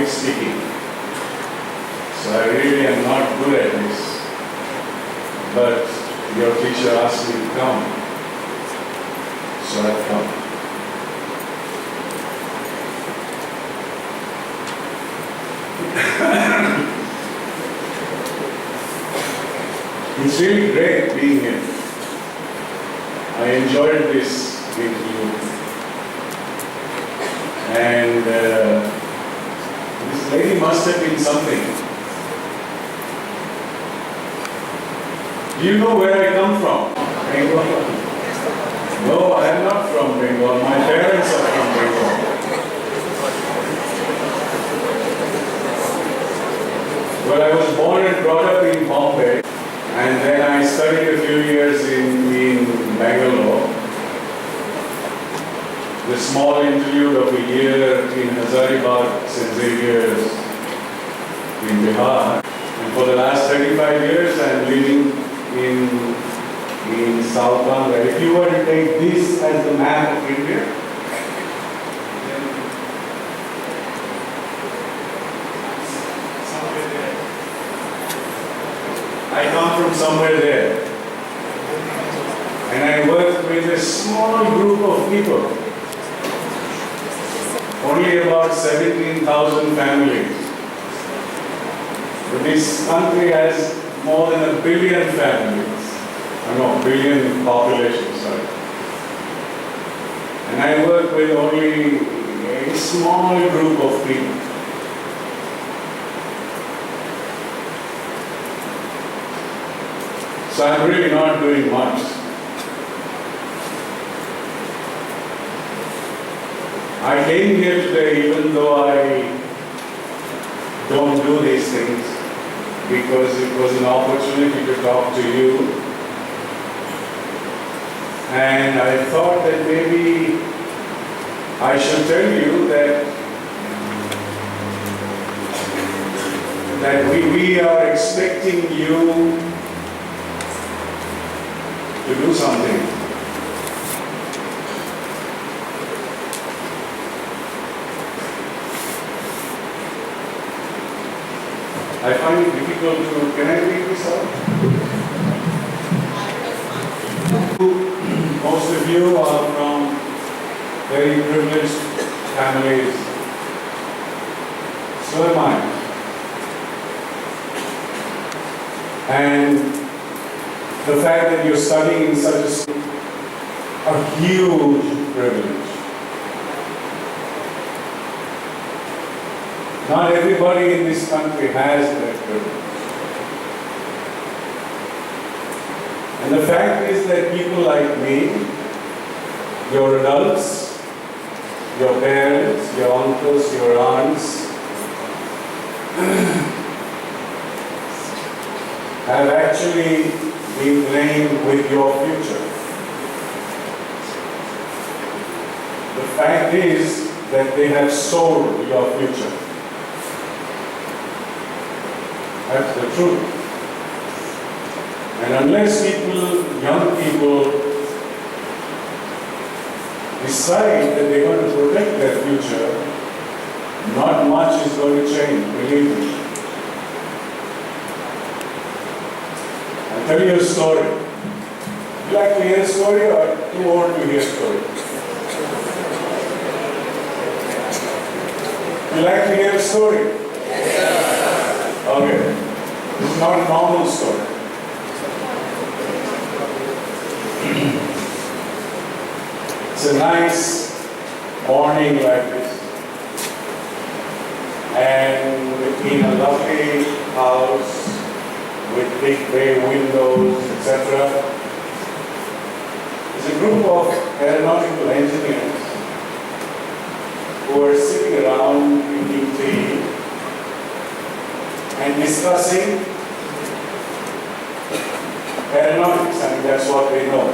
public speaking. So I really am not good at this. But your teacher asked me to come. So I've come. It's really great being here. I enjoyed this interview. And this lady must have been something. Do you know where I come from? Bengal? No, I am not from Bengal. My parents are from Bengal. Well, I was born and brought up in Bombay, and then I studied a few years in Bangalore. The small interlude of a year in Hazaribagh, St. Xavier's in Bihar. And for the last 35 years, I am living in South Bangla. If you were to take this as the map of India, somewhere there. I come from somewhere there. And I work with a small group of people. Only about 17,000 families. But this country has more than 1 billion families. No, billion population, sorry. And I work with only a small group of people. So I'm really not doing much. I came here today even though I don't do these things, because it was an opportunity to talk to you. And I thought that maybe I should tell you that we are expecting you to do something. I find it difficult to, can I read this out? Most of you are from very privileged families. So am I. And the fact that you're studying in such a school, a huge privilege. Not everybody in this country has that privilege. And the fact is that people like me, your adults, your parents, your uncles, your aunts, have actually been playing with your future. The fact is that they have sold your future. That's the truth. And unless young people decide that they're going to protect their future, not much is going to change, believe me. I'll tell you a story. Would you like to hear a story or too old to hear a story? Would you like to hear a story? Okay. This is not a normal story. It's a nice morning like this. And in a lovely house with big bay windows, etc. There's a group of aeronautical engineers who are sitting around drinking tea and discussing aeronautics. I mean, that's what they know.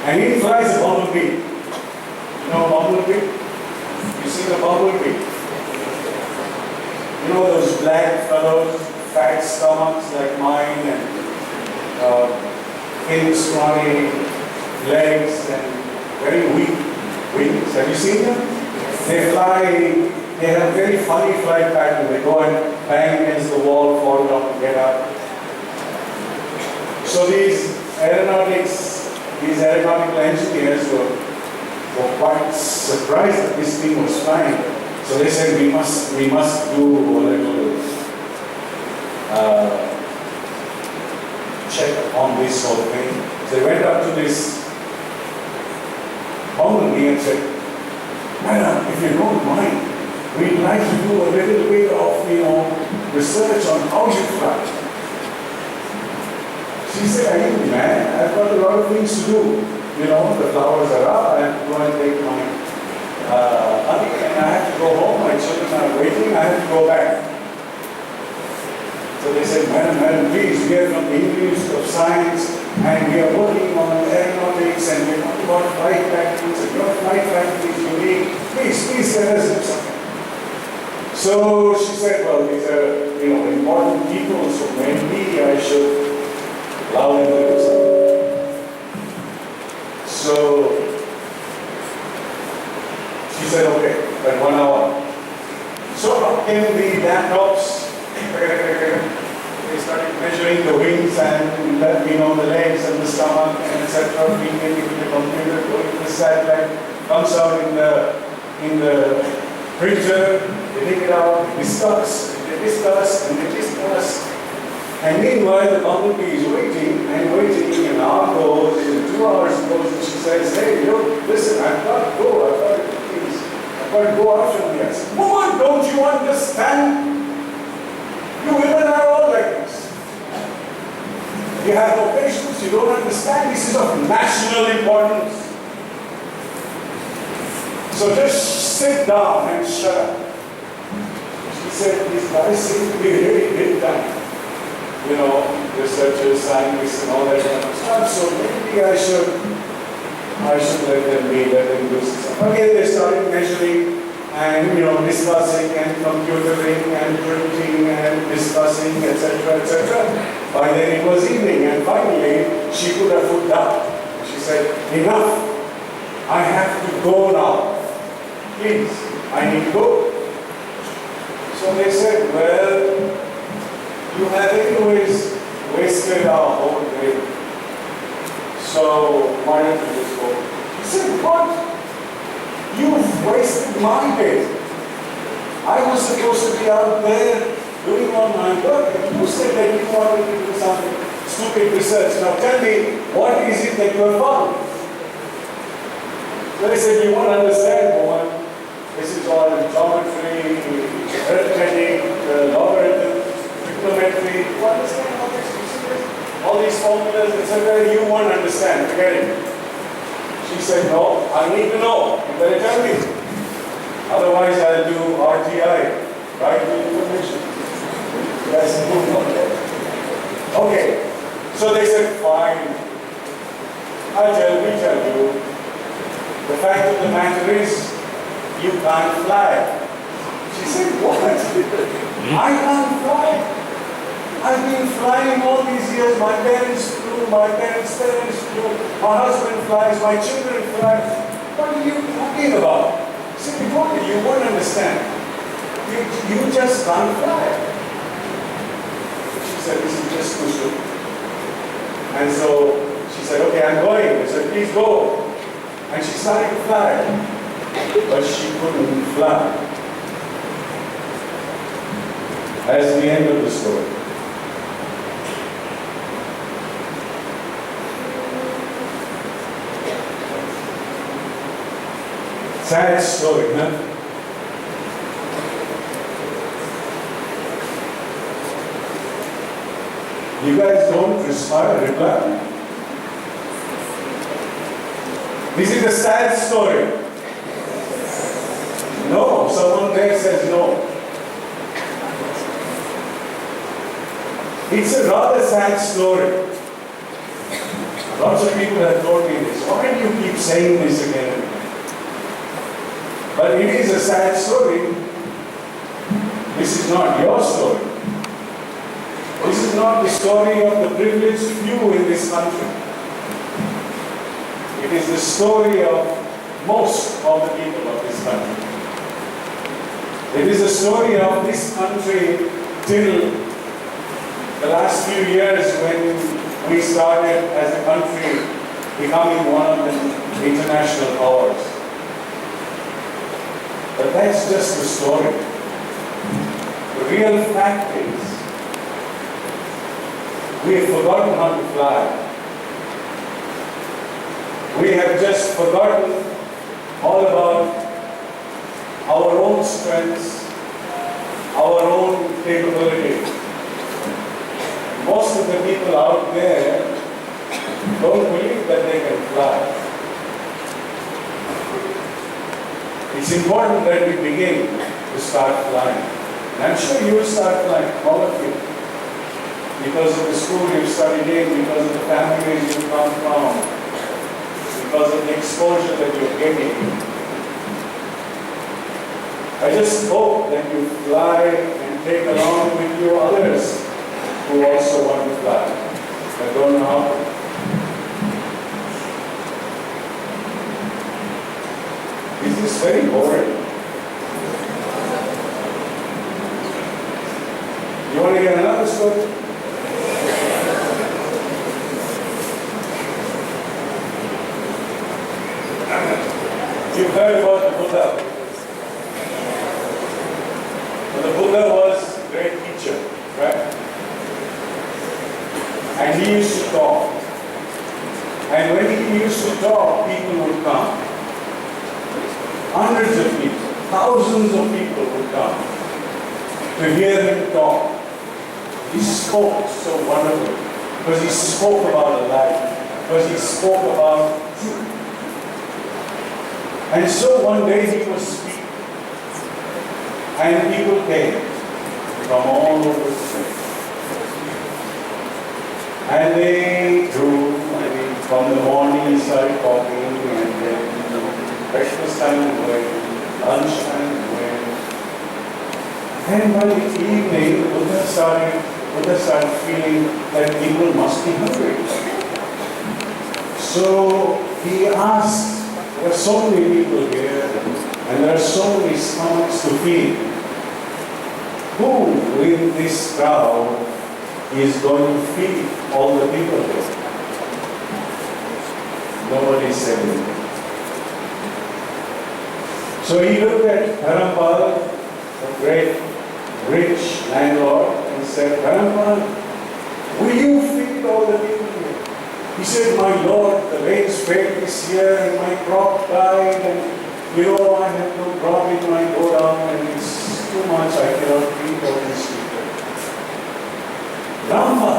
And in flies a bumblebee. You know a bumblebee? You see the bumblebee? You know those black fellows, fat stomachs like mine, and thin, scrawny legs, and very weak wings. Have you seen them? They fly They have a very funny flight pattern. They go and bang against the wall, fall down, get up. So these aeronautical engineers were quite surprised that this thing was flying. So they said, we must do a little check on this whole thing. So they went up to this bumblebee and said, Madam, if you don't mind, we'd like to do a little bit of, research on how you fly. She said, are you mad? I've got a lot of things to do. The flowers are up, I have to go and take my honey, and I have to go home, my children are waiting, I have to go back. So they said, Madam, please, we are from the Institute of Science, and we are working on aeronautics, and we're talking about flight factories, and your flight factories you need. Please let us do something. So she said, well, these are, important people, so maybe I should allow them to do something. So she said, okay, but 1 hour. So up came the laptops. They started measuring the wings and the legs and the stomach and etc. Feeding it into the computer, going to the satellite, comes out in the printer, they take it out, they discuss, and they discuss. And meanwhile, the bumblebee is waiting, and an hour goes, and 2 hours goes, and she says, hey, look, listen, I've got to go, I've got to go after me. I said, woman, don't you understand? You women are all like this. You have no patience, you don't understand, this is of national importance. So just sit down and shut up. She said, these guys seem to be really big time. Researchers, scientists, and all that kind of stuff. So maybe I should let them do something. Okay, they started measuring and discussing and computering and printing and discussing, etc., etc. By then it was evening, and finally she put her foot down. She said, enough. I have to go now. Please, I need to go. So they said, well, you have anyways wasted our whole day. So why don't you just go? He said, what? You've wasted my day. I was supposed to be out there doing all my work, and you said that you wanted to do something stupid research. Now tell me, what is it that you have found? So they said, you won't understand, woman. This is all geometry, arithmetic, logarithm, trigonometry. You understand all this? All these formulas, etc. You won't understand. Forget it. She said, no, I need to know. You better tell me. Otherwise, I'll do RTI, right to information. Yes, okay. So they said, fine. I'll tell you. The fact of the matter is, you can't fly. She said, what? I can't fly. I've been flying all these years. My parents flew, my parents' parents flew, my husband flies, my children fly. What are you talking about? See, before you won't understand. You just can't fly. She said, this is just too soon. And so she said, okay, I'm going. I said, please go. And she started to fly. But she couldn't fly. That's the end of the story. Sad story, huh? You guys don't reply? This is a sad story. No, someone there says no. It's a rather sad story. Lots of people have told me this. Why do you keep saying this again and again? But it is a sad story. This is not your story. This is not the story of the privileged few in this country. It is the story of most of the people of this country. It is the story of this country till the last few years when we started as a country becoming one of the international powers. But that's just the story. The real fact is, we have forgotten how to fly. We have just forgotten all about our own strengths, our own capability. Most of the people out there don't believe that they can fly. It's important that we begin to start flying. And I'm sure you will start flying, all of you. Because of the school you've studied in, because of the families you come from, because of the exposure that you're getting. I just hope that you fly and take along with you others who also want to fly, but don't know how to. Is this very boring? You want to hear another story? You've heard about the Buddha. The Buddha was a great teacher, right? And he used to talk. And when he used to talk, people would come. Hundreds of people, thousands of people would come to hear him talk. He spoke so wonderfully because he spoke about life, because he spoke about truth. And so one day he was speaking. And people came from all over the place. And they grew, from the morning he started talking, and then breakfast time went, lunch time went. And by the evening, Buddha started feeling that people must be hungry. So he asked, there are so many people here, and there are so many stomachs to feed. Who in this crowd is going to feed all the people here? Nobody said anything. So he looked at Dharampal, the great rich landlord, and said, Dharampal, will you feed all the people here? He said, my lord, the rains failed this year and my crop died, and I have no profit when I go down, and it's too much, I cannot feed all these people. Rama,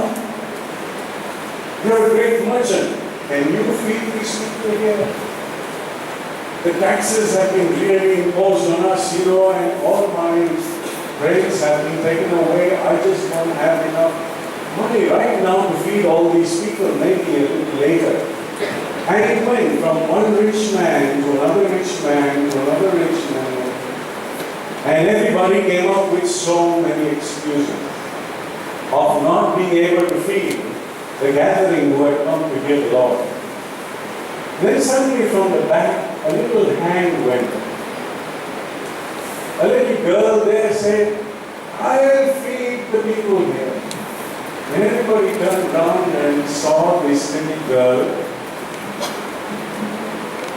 you're a great merchant. Can you feed these people here? The taxes have been really imposed on us, and all my rates have been taken away. I just don't have enough money right now to feed all these people, maybe a little later. And it went from one rich man to another rich man to another rich man. And everybody came up with so many excuses of not being able to feed the gathering who had come to hear the Lord. Then suddenly from the back, a little hand went up. A little girl there said, I'll feed the people here. And everybody turned around and saw this little girl.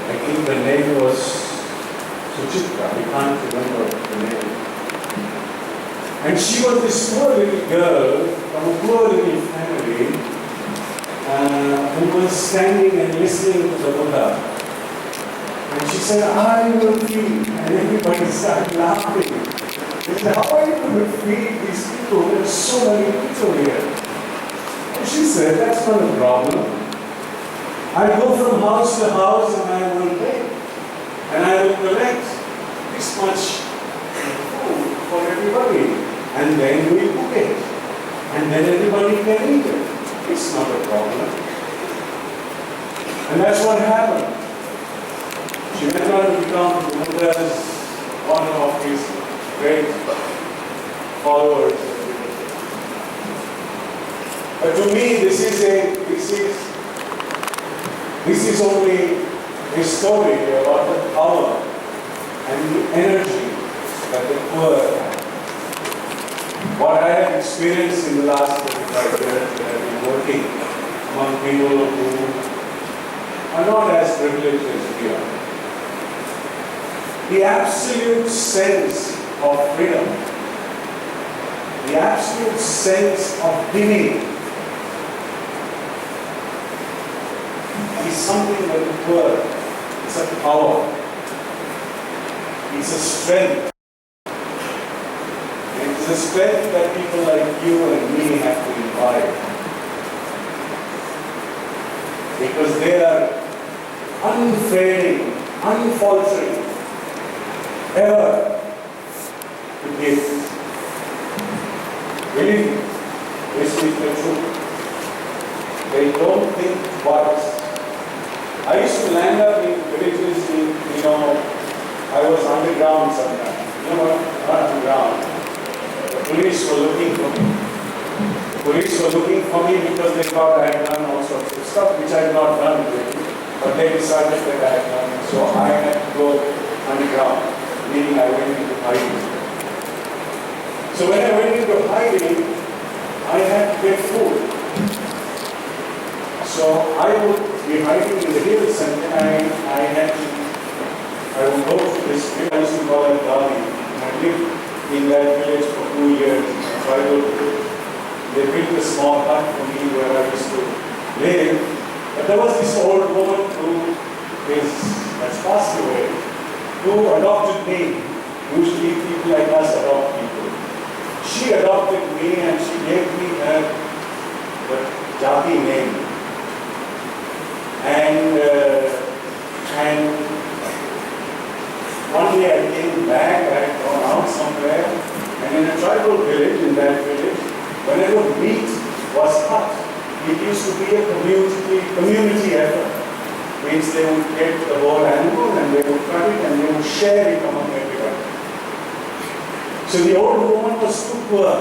I think the name was Suchitra, I can't remember the name. And she was this poor little girl from a poor little family who was standing and listening to the Buddha. And she said, I will feed. And everybody started laughing. They said, how are you going to feed these people? There's so many people here. And she said, that's not a problem. I go from house to house and I will pay. And I will collect this much food for everybody. And then we cook it. And then everybody can eat it. It's not a problem. And that's what happened. She went on to become Buddha's one of his great followers. But to me, this is only a story about the power and the energy that the poor have. What I have experienced in the last 35 years that I've been working among people who are not as privileged as we are. The absolute sense of freedom, the absolute sense of giving is something that the poor, it's a power, it's a strength. It's a strength that people like you and me have to imbibe. Because they are unfailing, unfaltering, ever to give. Believe me, this is the truth. They don't think twice. I used to land up in villages, I was underground sometimes. Not underground. The police were looking for me. The police were looking for me because they thought I had done all sorts of stuff which I had not done really. But they decided that I had done it. So I had to go underground, meaning I went into hiding. So when I went into hiding, I had to get food. So I would be hiding in the hills and then I would go to this village, I used to call it Dali. I lived in that village for 2 years. They built a small hut for me where I used to live. But there was this old woman who has passed away, who adopted me. Usually people like us adopt people. She adopted me and she gave me her Jati name. And one day I came back, I had gone out somewhere, and in a tribal village, in that village, whenever meat was cut, it used to be a community effort. Means they would get the whole animal and they would cut it and they would share it among everybody. So the old woman was too poor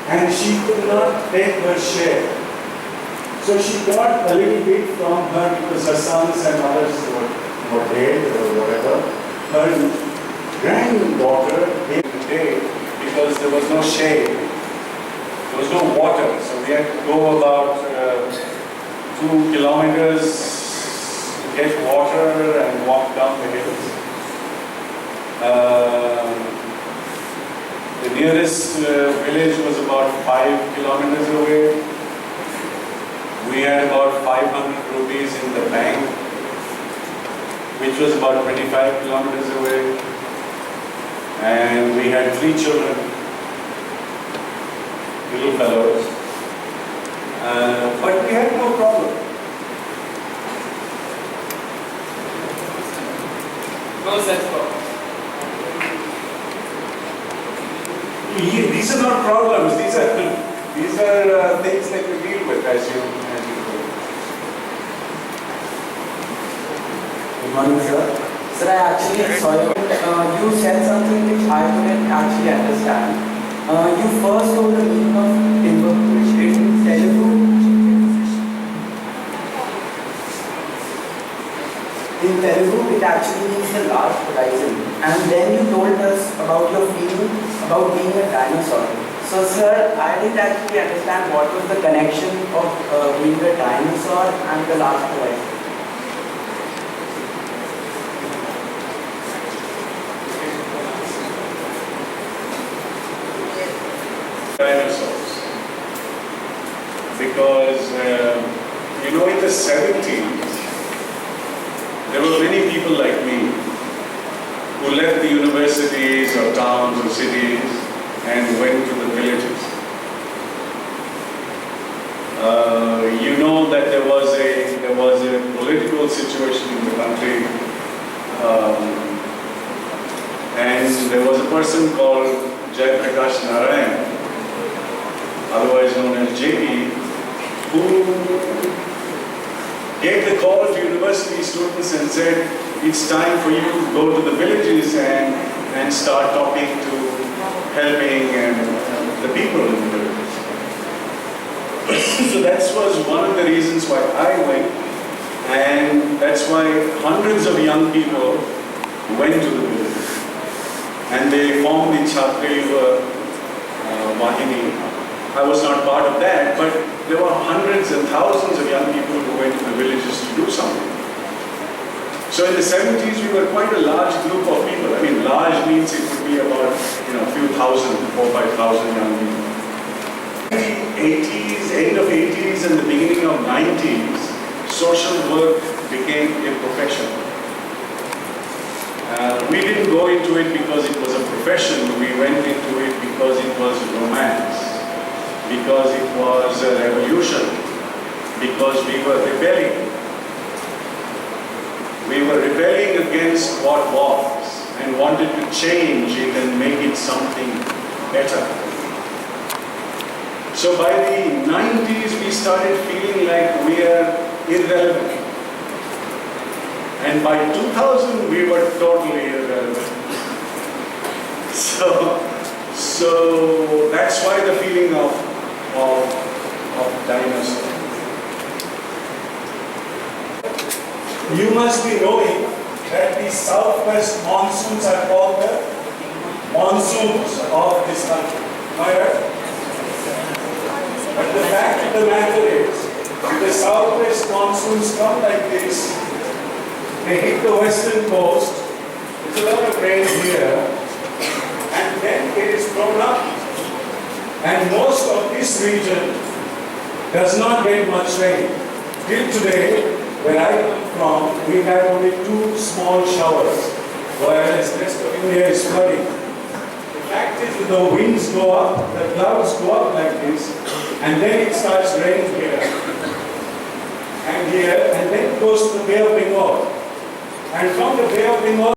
and she could not take her share. So she got a little bit from her because her sons and others were dead or whatever. Her granddaughter gave the day because there was no shade, there was no water. So we had to go about 2 kilometers to get water and walk down the hills. The nearest village was about 5 kilometers away. We had about 500 rupees in the bank, which was about 25 kilometers away. And we had 3 children, little fellows. But we had no problem. No such problem. These are not problems. These are things that we deal with as you go. Good morning, sir. Sir, I actually saw you said something which I couldn't actually understand. You first told the meaning of timber, which in Telugu. In Telugu, it actually means the large horizon. And then you told us about your feeling about being a dinosaur. So, sir, I didn't actually understand what was the connection of being a dinosaur and the large horizon. Dinosaurs. Because, in the 70s, there were many people like me who left the universities or towns or cities and went to the villages. You know that there was a political situation in the country, and there was a person called Jayaprakash Narayan, otherwise known as JP, who gave the call to university students and said, it's time for you to go to the villages and start talking to, helping and the people in the villages. So that was one of the reasons why I went, and that's why hundreds of young people went to the villages. and they formed the Chhatra Yuva Vahini. I was not part of that, but there were hundreds and thousands of young people who went to the villages to do something. So in the 70s, we were quite a large group of people. I mean, large means it would be about, a few thousand, 4,000 or 5,000 young people. In the 80s, end of 80s and the beginning of 90s, social work became a profession. We didn't go into it because it was a profession. We went into it because it was romance, because it was a revolution, because we were rebelling. We were rebelling against what was and wanted to change it and make it something better. So by the 90s, we started feeling like we are irrelevant. And by 2000, we were totally irrelevant. So that's why the feeling of dinosaur. You must be knowing that the southwest monsoons are called the monsoons of this country. Am I right? But the fact of the matter is, the southwest monsoons come like this. They hit the western coast. There's a lot of rain here, and then it is thrown up. And most of this region does not get much rain. Till today, where I come from, we have only 2 small showers, whereas the rest of India is flooding. The fact is that the winds go up, the clouds go up like this, and then it starts raining here, and then it goes to the Bay of Bengal. And from the Bay of Bengal,